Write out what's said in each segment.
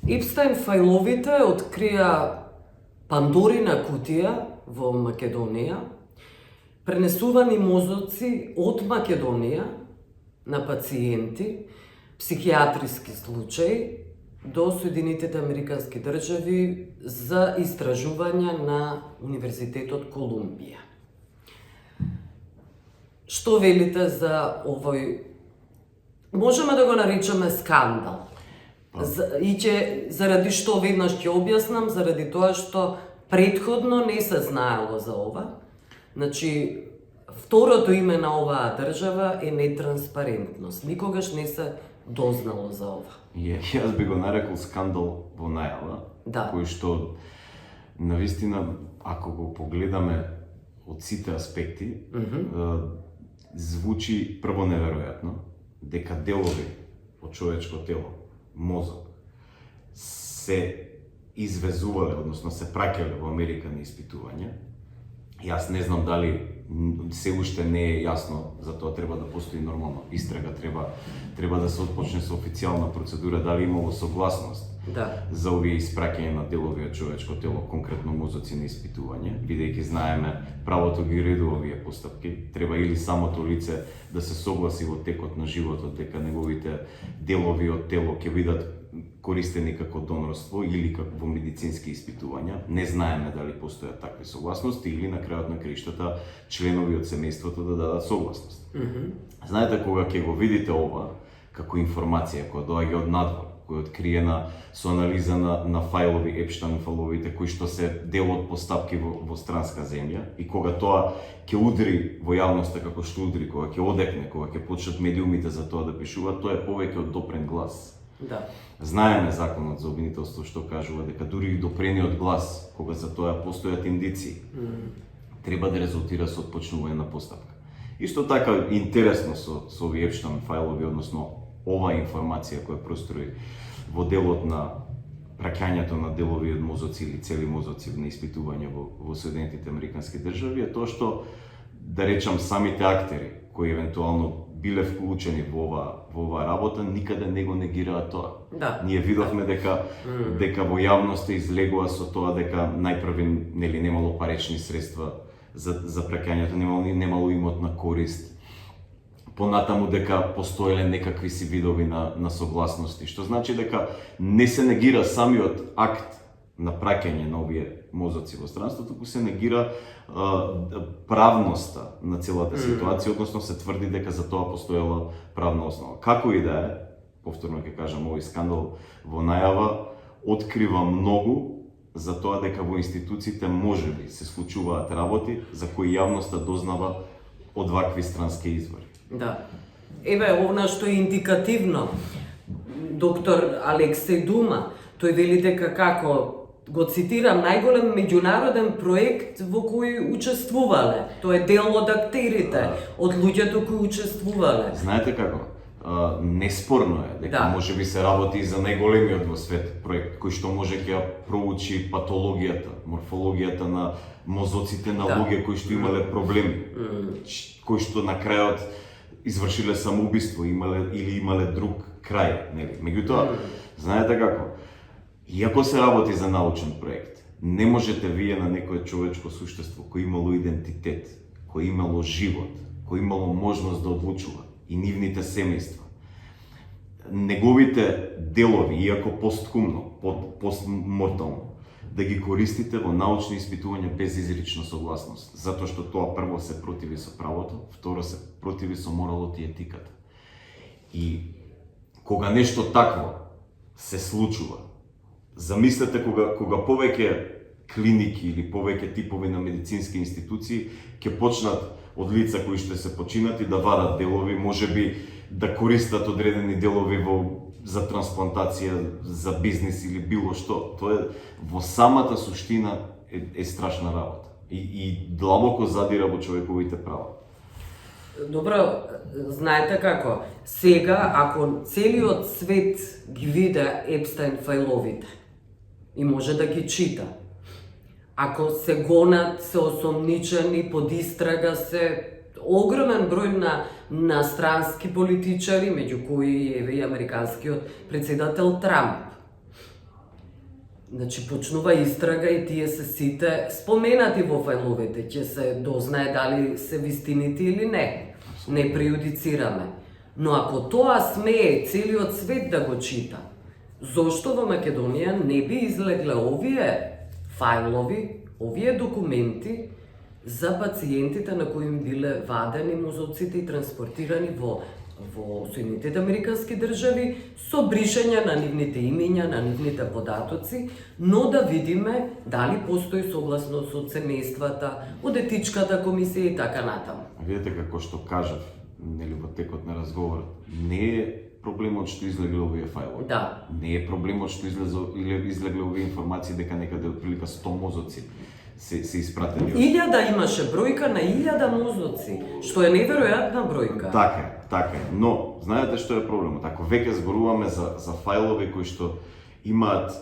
Епстајн фајловите открија Пандорина кутија во Македонија, пренесувани мозоци од Македонија на пациенти, психијатриски случаи, до Соединетите Американски држави за истражувања на Универзитетот Колумбија. Што велите за овој, можеме да го наречеме скандал? Заради што веднаш ќе објаснам, заради тоа што претходно не се знаело за ова. Значи, второто име на оваа држава е нетранспарентност. Никогаш не се дознало за ова. Јас би го нарекол скандал во најава, кој што навистина, ако го погледаме од сите аспекти, звучи прво неверојатно дека делови од човечко тело, мозок, се извезувале, односно се праќале во Америка на испитување. Јас не знам дали се уште не е јасно, за тоа треба да постои нормална истрага, треба да се отпочне со официјална процедура, дали имало согласност за овие испраќање на делови од човечко тело, конкретно мозоци на испитување, бидејќи знаеме правото ги редува овие постапки, треба или самото лице да се согласи во текот на животот дека неговите делови од тело ќе бидат користени како донорство или како во медицински испитувања. Не знаеме дали постојат такви согласности или на крајот на краиштата членови од семејството да дадат согласност. Знаете, кога ќе го видите ова како информација која доаѓа од надвор, која е откриена со анализа на фајлови, Епштајн фајловите, кои што се дел од постапки во странска земја, и кога тоа ќе удри во јавноста како што удри, кога ќе одекне, кога ќе почнат медиумите за тоа да пишуваат, тоа е повеќе од допрен глас. Знаеме законот за обвинителство што кажува дека дури и допрениот глас, кога за тоа постојат индиции, треба да резултира со отпочнување на постапка. Исто така интересно со овие Епштајн фајлови, односно ова информација која прострои во делот на праќањето на делови од мозоци или цели мозоци на испитување во Соединетите Американски држави, е тоа што, да речам, самите актери кои евентуално биле вклучени во оваа работа, никаде не го негираат тоа. Ние видовме дека во јавноста излегува со тоа дека најпрви немало парични средства за праќањето, немало имотна корист. Понатаму дека постоеле некакви си видови на согласности, што значи дека не се негира самиот акт на праќање на овие мозоци во странството, туку се негира правноста на целата ситуација, односно се тврди дека за тоа постоела правна основа. Како и да е, повторно ќе кажам, овој скандал во најава открива многу за тоа дека во институциите можеби се случуваат работи за кои јавноста дознава од вакви странски извори. Еве, она што е индикативно, доктор Алексеј Дума, тој вели дека како, го цитирам, најголем меѓународен проект во кој учествувале. Тој е дел од актерите, од луѓето кои учествувале. Знаете како? Неспорно е дека можеби се работи за најголемиот во свет проект, кој што може ќе проучи патологијата, морфологијата на мозоците на луѓе кои што имале проблеми, кои што на крајот извршиле самоубиство или имале друг крај, нели? Меѓутоа, знаете како? Иако се работи за научен проект, не можете вие на некое човечко суштество кој имало идентитет, кој имало живот, кој имало можност да одлучува, и нивните семејства, неговите делови, иако посткумно, постмортално, да ги користите во научни испитувања без изрична согласност, затоа што тоа прво се противи со правото, второ се противи со моралот и етиката. И кога нешто такво се случува, замислете кога повеќе клиники или повеќе типови на медицински институции ќе почнат од лица кои што се починати да вадат делови, можеби да користат одредени делови за трансплантација, за бизнис или било што. Тоа е во самата суштина е страшна работа и длабоко задира во човековите права. Добро, знаете како, сега ако целиот свет ги виде Епстајн фајловите и може да ги чита, ако се гонат, се осомничени, под истрага се огромен број на странски политичари, меѓу кои е и американскиот председател Трамп. Значи, почнува истрага и тие се сите споменати во фајловите, ќе се дознае дали се вистините или не. Не преюдицираме. Но ако тоа смее целиот свет да го чита, зошто во Македонија не би излегле овие фајлови, овие документи за пациентите на кои им биле вадени мозоците и транспортирани во Соединетите Американски држави со бришење на нивните имења, на нивните податоци, но да видиме дали постои согласност од семејствата, од етичката комисија и така натаму. Видете како што кажав, нели во текот на разговорот, не е проблемот што излегле овие фајлови. Да. Не е проблемот што излегле овие информации дека некаде отприлика 100 мозоци се испратени. 1000 имаше бројка на 1000 мозоци, што е неверојатна бројка. Така е. Но, знаете што е проблемот? Ако веќе зборуваме за фајлови кои што имаат,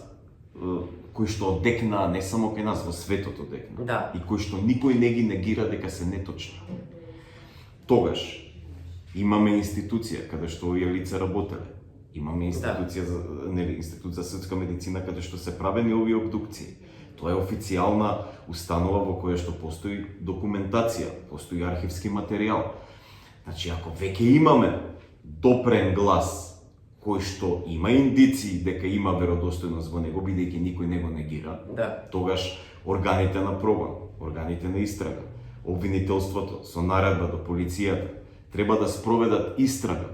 кои што одекнаа не само кај нас, во светот одекнаа, Да. и кои што никој не ги негира дека се неточни. Тогаш имаме институција каде што овие лица работеле. Имаме институција Институт за судска медицина каде што се правени овие обдукции. Тоа е официјална установа во која што постои документација, постои архивски материјал. Значи, ако веќе имаме допрен глас кој што има индиции дека има веродостојност во него, бидејќи никој не го негира, Да. тогаш органите на прогон, органите на истрага, обвинителството со наредба до полицијата треба да спроведат истрага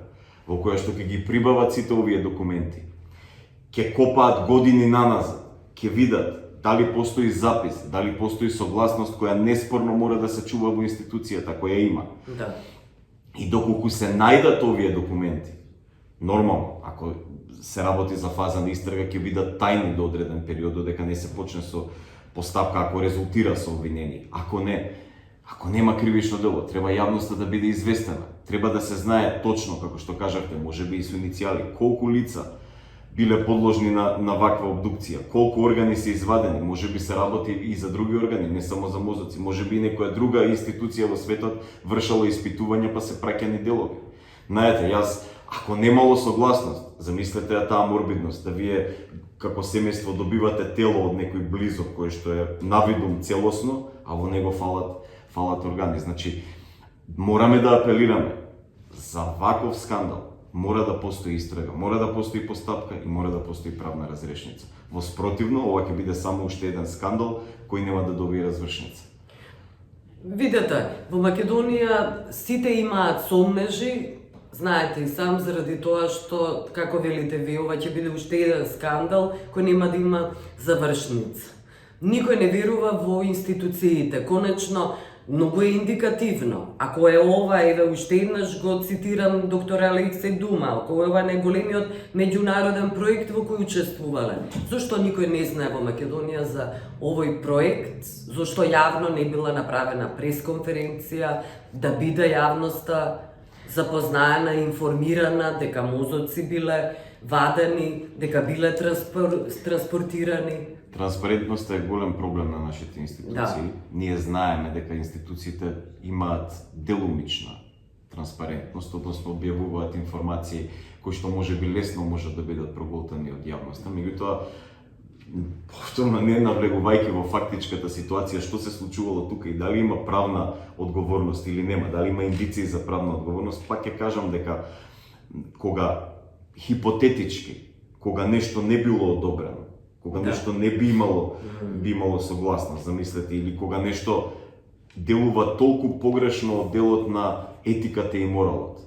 во која што ќе ги прибават сите овие документи. Ќе копаат години наназад, ќе видат дали постои запис, дали постои согласност која неспорно мора да се чува во институцијата која има. Да. И доколку се најдат овие документи, нормално, ако се работи за фаза на истрага, ќе бидат тајни до одреден период, додека не се почне со постапка, ако резултира со обвинение. Ако нема кривично дело, треба јавноста да биде известена. Треба да се знае точно, како што кажавте, можеби и со иницијали, колку лица биле подложни на ваква обдукција, колку органи се извадени, можеби се работи и за други органи, не само за мозоци, можеби и некоја друга институција во светот вршала испитувања па се праќани делови. Знаете, јас, ако немало согласност, замислете ја таа морбидност, да вие како семејство добивате тело од некој близок кој што е навидум целосно, а во него фалат органи. Значи, мораме да апелираме за ваков скандал. Мора да постои истрага, мора да постои постапка и мора да постои правна разрешница. Во спротивно, ова ќе биде само уште еден скандал кој нема да добие развршница. Видете, во Македонија сите имаат сомнежи, знаете и сам, заради тоа што, како велите ви, ова ќе биде уште еден скандал кој нема да има завршница. Никој не верува во институциите. Конечно, многу е индикативно. Ако е ова, еве уште еднаш го цитирам доктор Алексеј Дума, ако ова е најголемиот меѓународен проект во кој учествувале. Зошто никој не знае во Македонија за овој проект? Зошто јавно не била направена пресконференција, да биде јавноста запознаена, информирана дека мозоци биле вадени, дека биле транспортирани? Транспарентноста е голем проблем на нашите институции. Да. Ние знаеме дека институциите имаат делумична транспарентност, односно објавуваат информации кои што може би лесно можат да бидат проголтани од јавноста. Меѓутоа, повторно не навлегувајќи во фактичката ситуација што се случувало тука и дали има правна одговорност или нема, дали има индиции за правна одговорност, пак ќе кажам дека кога хипотетички, кога нешто не било одобрено, кога нешто не би имало согласност, замислете, или кога нешто делува толку погрешно од делот на етиката и моралот,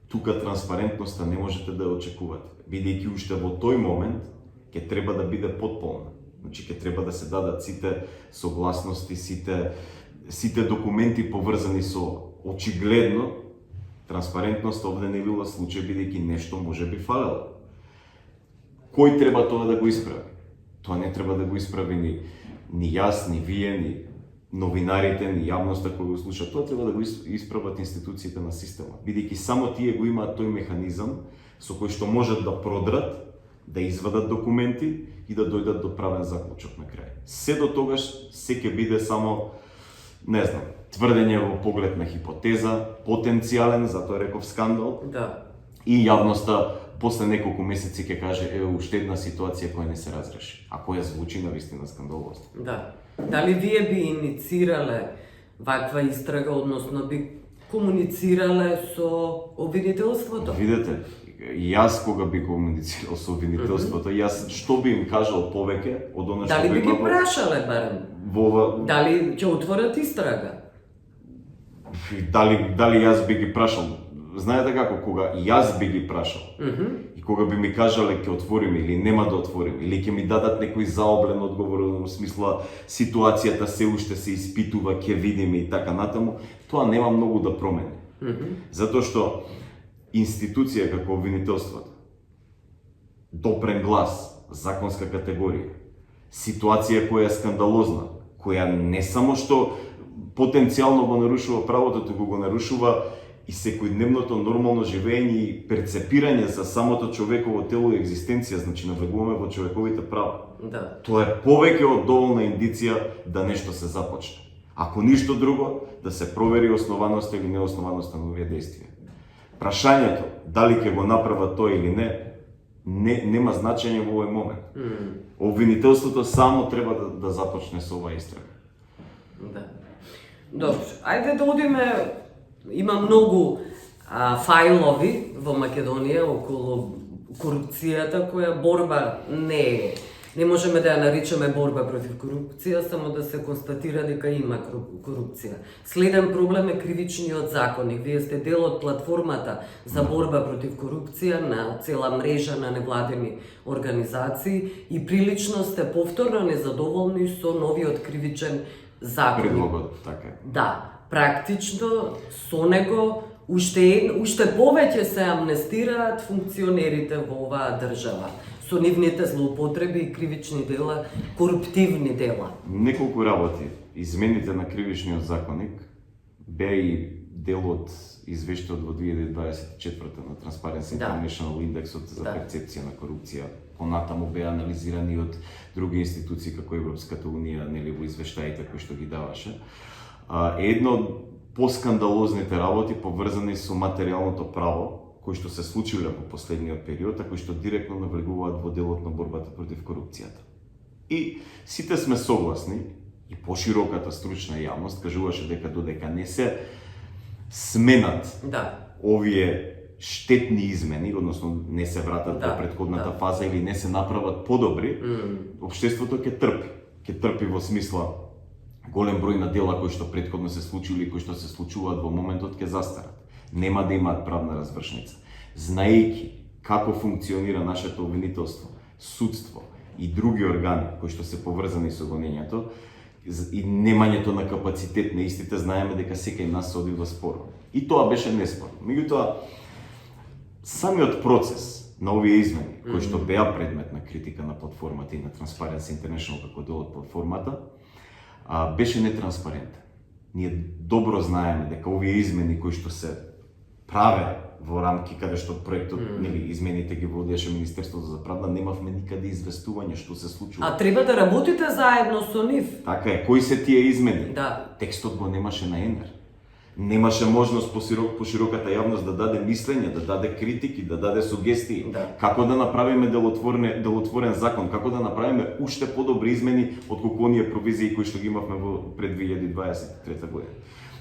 тука транспарентноста не можете да ја очекувате, бидејќи уште во тој момент ќе треба да биде потполна. Значи ќе треба да се дадат сите согласности, сите документи поврзани со очигледно транспарентност овде не била случај, бидејќи нешто може би фалело. Кој треба тоа да го исправи? Тоа не треба да го исправи ни јас, ни вие, ни новинарите, ни јавноста која го слуша. Тоа треба да го исправат институциите на системот, бидејќи само тие го имаат тој механизам со кој што можат да продрат, да извадат документи и да дојдат до правен заклучок на крај. Се до тогаш се ќе биде само, не знам, тврдење во поглед на хипотеза, потенцијален, затоа реков скандал. Да. И јавноста после неколку месеци ќе каже еве уште една ситуација која не се разреши, а која звучи навистина скандалозно. Да. Дали вие би иницирале ваква истрага, односно би комуницирале со обвинителството? Видете, јас кога би комуницирал со обвинителството, јас што би им кажал повеќе од она што Дали би ги има прашале барем? Дали ќе отворат истрага? Дали јас би ги прашал? Знаете како, кога јас би ги прашал и кога би ми кажале ќе отвориме или нема да отвориме, или ќе ми дадат некој заоблен одговор во смисла ситуацијата се уште се испитува, ќе видиме и така натаму, тоа нема многу да промени. Затоа што институција како обвинителството, допрен глас, законска категорија, ситуација која е скандалозна, која не само што потенцијално го нарушува правото, туку го нарушува и секојдневното нормално живење и перцепирање за самото човеково тело и екзистенција, значи навлегуваме во човековите права. Да. Тоа е повеќе од доволна индиција да нешто се започне. Ако ништо друго, да се провери основаноста или неоснованоста на овие действија. Прашањето дали ќе го направат тоа или не, нема значење во овој момент. Обвинителството само треба да започне со оваа истрага. Да. Добро, ајде да одиме. Има многу фајлови во Македонија околу корупцијата, која борба не е. Не можеме да ја наричаме борба против корупција, само да се констатира дека има корупција. Следен проблем е кривичниот законник. Вие сте дел од платформата за борба против корупција на цела мрежа на невладени организации и прилично сте повторно незадоволни со новиот кривичен законник. Предлогот, така. Да. Практично со него уште повеќе се амнестираат функционерите во оваа држава со нивните злоупотреби и кривични дела, коруптивни дела. Неколку работи. Измените на кривичниот законник беа и дел од извештајот во 2024 на Transparency International индексот за перцепција на корупција. Понатаму беа анализирани од други институции како Европската унија, нели во извештаите кои што ги даваше. Едно од поскандалозните работи поврзани со материјалното право, кои што се случиле во последниот период, а кои што директно навлегуваат во делот на борбата против корупцијата. И сите сме согласни, и пошироката стручна јавност кажуваше дека додека не се сменат овие штетни измени, односно не се вратат во претходната фаза или не се направат подобри, општеството ќе трпи. Ќе трпи во смисла голем број на дела кои што претходно се случили и кои што се случуваат во моментот ќе застарат. Нема да имаат правна развршница. Знаејќи како функционира нашето обвинителство, судство и други органи кои што се поврзани со гонењето и немањето на капацитет на истите, знаеме дека секој нас се одива споро. И тоа беше неспорно. Меѓутоа, самиот процес на овие измени, кои што беа предмет на критика на платформата и на Transparency International како дел од платформата, беше нетранспарентен. Ние добро знаеме дека овие измени кои што се праве во рамки каде што проектот, нели, измените ги водеше Министерството за правда, немавме никаде известување што се случува. А треба да работите заедно со нив. Така е, кои се тие измени? Да. Текстот го немаше на ЕНЕР. Немаше можност по широката јавност да даде мислење, да даде критики, да даде сугестии. Како да направиме делотворен закон, како да направиме уште подобри измени отколку оние провизии кои што ги имавме пред 2023 година.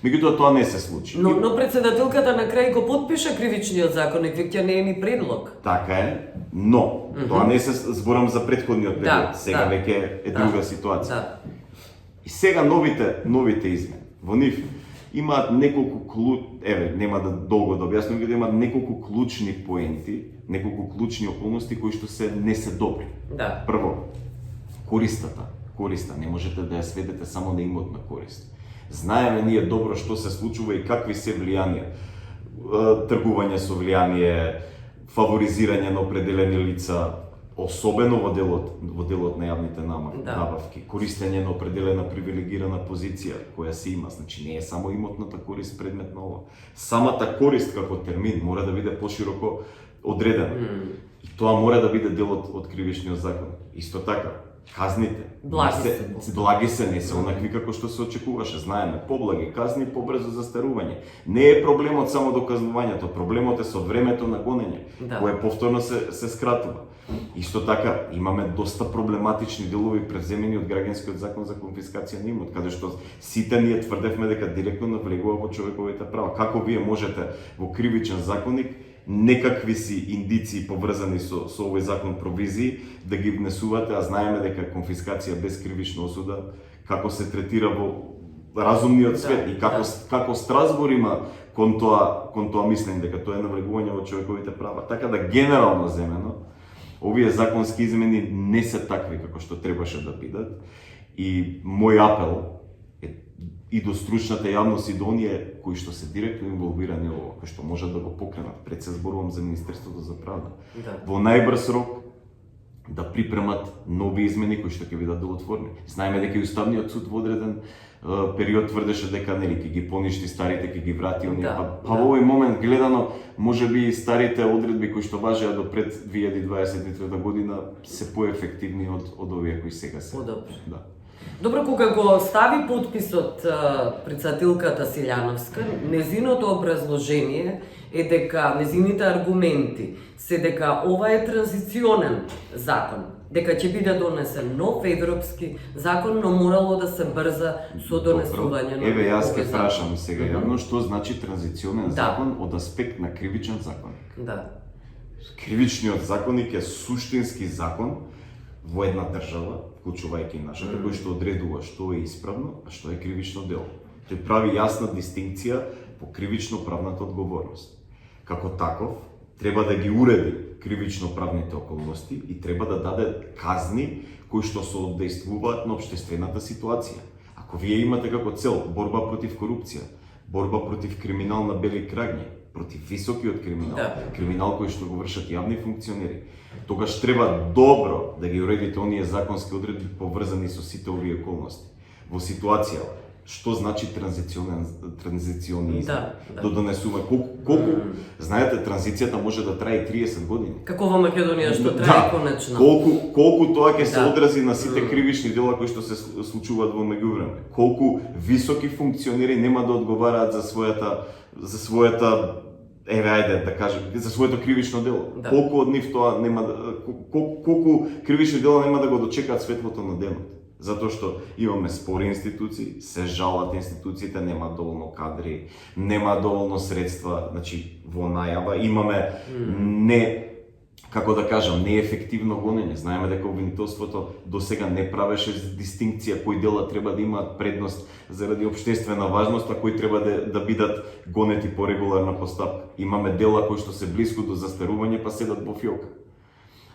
Меѓутоа тоа не се случи. Но председателката на крај го подпиша кривичниот законник, веќе не е ни предлог. Така е, но тоа не се зборам за претходниот период, сега веќе е друга ситуација. И сега новите измени. Во нив имаат неколку нема да долго да објаснам, дека имаат неколку клучни поенти, неколку клучни околности кои што не се добри. Прво, користа не можете да ја сведете само на имотна корист. Знаеме ние добро што се случува и какви се влијанија. Тргување со влијание, фаворизирање на определени лица, особено во делот на јавните набавки, користење на определена привилегирана позиција која се има, значи не е само имотната корист предмет на ова. Самата корист како термин мора да биде пошироко одредена. И тоа мора да биде дел од кривичниот закон. Исто така, казните благи се, не се онакви како што се очекуваше. Знаеме, поблаги казни, побрзо застарување. Не е проблемот само доказнувањето, проблемот е со времето на гонење, кое повторно се скратува. Исто така, имаме доста проблематични делови превземени од граѓанскиот закон за конфискација на имот, каде што сите ние тврдевме дека директно навлегува во човековите права. Како вие можете во кривичен законник некакви си индиции поврзани со овој закон провизии да ги внесувате, а знаеме дека конфискација без кривична осуда како се третира во разумниот свет и како Страсбур има кон тоа мислење дека тоа е навлегување во човековите права. Така да генерално земено овие законски измени не се такви како што требаше да бидат и мој апел е и до стручната јавност и до оние кои што се директно инволвирани во кои што можат да го покренат. Пред се зборувам за Министерството за правда. Во најбрз рок да припремат нови измени кои што ќе бидат делотворни. Знаеме дека и Уставниот суд во одреден период тврдеше дека нели ќе ги поништи старите, ќе ги врати оние. Во овој момент гледано, можеби старите одредби кои што важеа до пред 2023 година се поефективни од овие кои сега се. Да. Добро, кога го стави подписот председателката Силјановска, незиното образложение е дека незините аргументи се дека ова е транзиционен закон, дека ќе биде донесен нов европски закон, но морало да се брза со донесување на. Еве јас ќе прашам сега јавно што значи транзиционен закон од аспект на кривичен законник. Кривичниот законник е суштински закон во една држава, вклучувајќи нашата, кој што одредува што е исправно, а што е кривично дело. Тој прави јасна дистинкција по кривично-правната одговорност. Како таков, треба да ги уреди кривично-правните околности и треба да даде казни кои што соодействуваат на општествената ситуација. Ако вие имате како цел борба против корупција, борба против криминал на бели крагњи, против високиот криминал, криминал кој што го вршат јавни функционери, тогаш треба добро да ги уредите оние законски одредби поврзани со сите овие околности. Во ситуација што значи транзициони измени? Да донесува колку знаете, транзицијата може да трае 30 години. Како во Македонија што трае конечно. Колку тоа ќе се одрази на сите кривични дела кои што се случуваат во меѓувреме. Колку високи функционери нема да одговараат за својата да кажем, за своето кривично дело. Колку од нив тоа нема колку кривични дела нема да го дочекаат светлото на денот. Затоа што имаме спори институции, се жалат институциите, нема доволно кадри, нема доволно средства, значи во најава имаме како да кажам, неефективно гонење. Знаеме дека обвинителството до сега не правеше дистинкција кои дела треба да имаат предност заради општествена важност, а кои треба да бидат гонети по регуларна постапка. Имаме дела кои што се блиску до застарување па седат во фиока.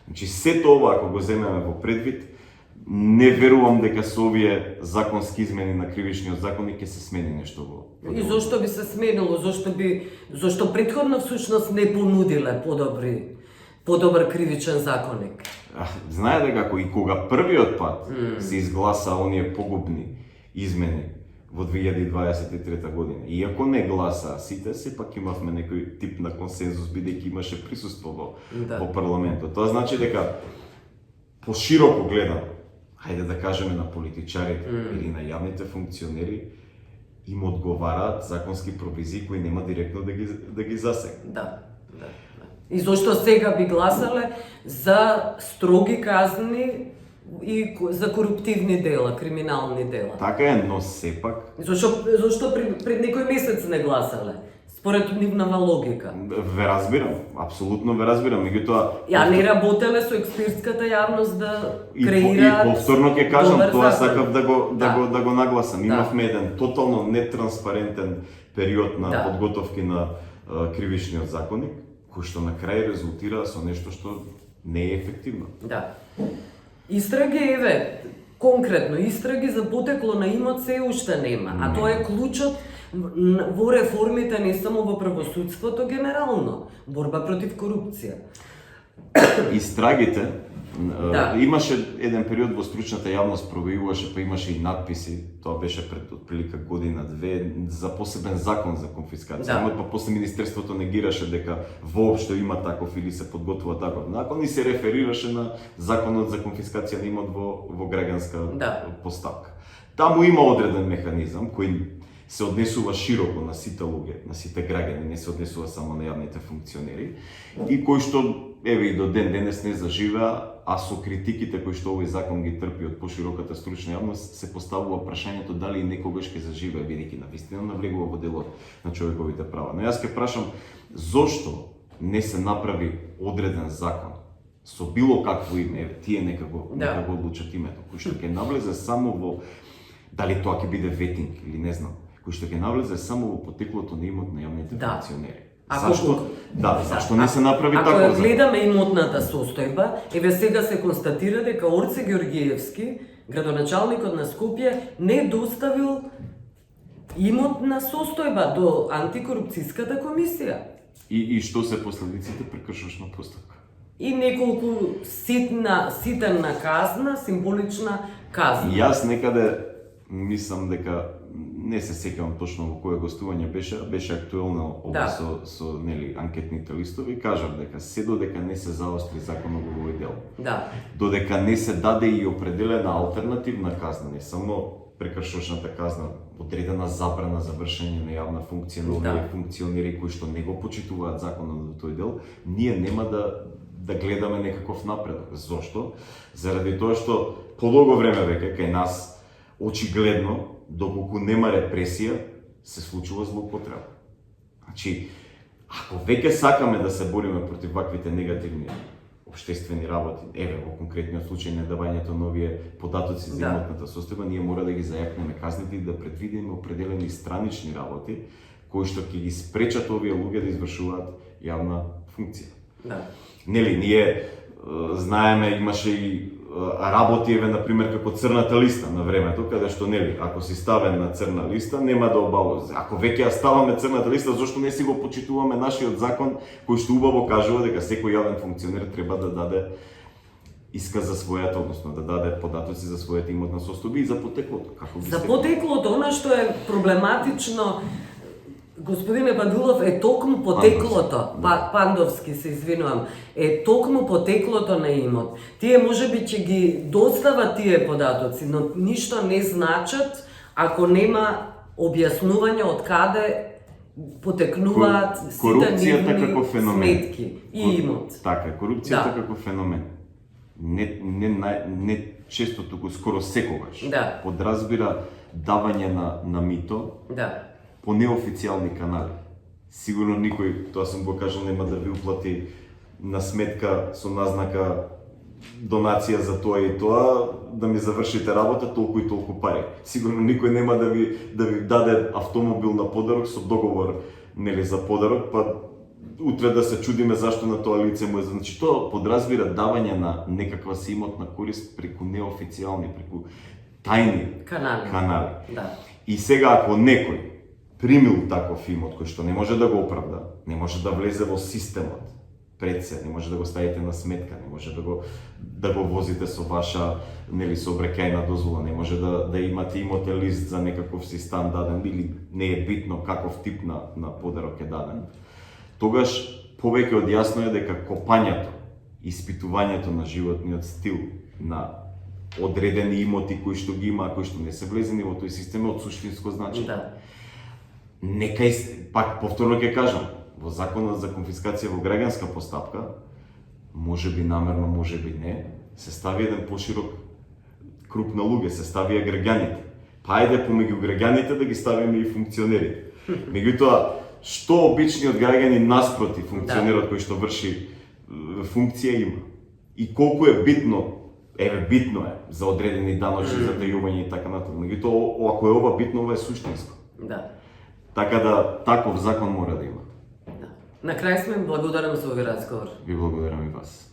Значи сето ова ако го земеме во предвид, не верувам дека со овие законски измени на кривичниот законник ќе се смени нешто во. И зошто би се сменило? Зошто претходно всушност не понудиле подобар кривичен законник? Знае дека и кога првиот пат се изгласа оние погубни измени во 2023 година, иако не гласаа сите, сепак имавме некој тип на консензус бидејќи имаше присуство во парламентот. Тоа значи дека пошироко гледано, хајде да кажеме на политичарите или на јавните функционери, им одговараат законски провизии кои нема директно да ги засегнат. И зошто сега би гласале за строги казни и за коруптивни дела, криминални дела? Така е, но сепак. Зошто пред некој месец не гласале? Според нивната логика. Ве разбирам, апсолутно ве разбирам, меѓутоа ја не работеле со експертската јавност да креираат. И повторно ќе кажам, тоа сакав да го нагласам. Имавме еден тотално нетранспарентен период на подготовки на кривичниот законник, кој што на крај резултира со нешто што не е ефективно. Истраги, конкретно истраги за потекло на имот се уште нема, а тоа е клучот во реформите не само во правосудството генерално, борба против корупција. Истрагите Да. Имаше еден период во стручната јавност провејуваше, па имаше и надписи, тоа беше пред отприлика година-две, за посебен закон за конфискација. Да. Па после Министерството негираше дека воопшто има таков или се подготвува таков закон и се реферираше на законот за конфискација на имот во граѓанска Да. постапка. Таму има одреден механизам кој се однесува широко на сите луѓе, на сите граѓани, не се однесува само на јавните функционери, и кој што, еве и до ден денес не заживеа, а со критиките кои што овој закон ги трпи од пошироката стручна јавност, се поставува прашањето дали некогаш ќе заживее, бидејќи навистина навлегува во делот на човековите права. Но јас ќе прашам, зошто не се направи одреден закон со било какво име, еве, тие некако одлучат името, кој што ќе навлезе само во, дали тоа ќе биде ветинг или не знам, кој што ќе навлезе само во потеклото на имот на јавните функционери. Зашто не се направи така? Ако гледаме имотната состојба, еве сега се констатира дека Орце Георгиевски, градоначалникот на Скопје, не доставил имотна состојба до антикорупцијската комисија. И што се последиците прекршочна постапка? И неколку ситна казна, символична казна. Јас некаде мислам дека не се сеќавам точно во кое гостување беше актуелно ова со нели анкетните листови, кажав дека се додека не се заостри законот во овој дел. Да. Додека не се даде и определена алтернативна казна, не само прекршочната казна, одредена забрана за вршење на јавна функција на овие функционери кои што не го почитуваат законот во тој дел, ние нема да гледаме некаков напредок. Зошто? Заради тоа што подолго време веќе кај нас очигледно, доколку нема репресија, се случува злоупотреба. Значи, ако веќе сакаме да се бориме против ваквите негативни општествени работи, еве во конкретниот случај недавањето на овие податоци за имотната состојба, ние мора да ги зајакнеме казните и да предвидиме определени странични работи кои што ќе ги спречат овие луѓе да извршуваат јавна функција. Да. Нели, ние знаеме, имаше и работи, еве, например, како црната листа на времето, каде што, нели, ако си ставен на црна листа, нема да обавува. Ако веќе ја ставаме црната листа, зошто не си го почитуваме нашиот закон, кој што убаво кажува дека секој јавен функционер треба да даде исказ за својата, односно да даде податоци за својата имотна состојба и за потеклото. За потеклото, она што е проблематично, господине Бадулов, е токму потеклото, Пандовски се извинувам, е токму потеклото на имот. Тие можеби ќе ги достават тие податоци, но ништо не значат ако нема објаснување од каде потекнуваат сите нивни сметки и имот. Така, корупцијата како феномен. Не често, туку скоро секогаш подразбира давање на мито по неофицијални канали. Сигурно никој, тоа сум го кажал, нема да ви уплати на сметка со назнака донација за тоа и тоа, да ми завршите работа толку и толку пари. Сигурно никој нема да ви даде автомобил на подарок со договор, нели, за подарок, па утре да се чудиме зашто на тоа лице му е. Значи, тоа подразбира давање на некаква си имотна корист преку неофицијални, преку тајни канали. Да. И сега ако некој примил таков имот кој што не може да го оправда, не може да влезе во системот пред се, не може да го ставите на сметка, не може да го возите со ваша, нели, сообраќајна дозвола, не може да имате имотен лист за некаков си стан даден, или не е битно каков тип на подарок е даден, тогаш повеќе од јасно е дека копањето, испитувањето на животниот стил, на одредени имоти кои што ги има, кои што не се влезени во тој систем е од суштинско значење. Нека, пак повторно ќе кажам, во законот за конфискација во граѓанска постапка, може би намерно, може би не, се стави еден поширок круг на луѓе, се ставија граѓаните. Па ајде помеѓу граѓаните да ги ставиме и функционерите. Меѓутоа, што обичниот граѓанин наспроти функционерот кој што врши функција има? И колку е битно, битно е за одредени даночни затајување и така натаму. Меѓутоа, ако е ова битно, ова е суштинско. Така да, таков закон мора да има. На крај сме, благодарам за овој разговор. Ви благодарам и вас.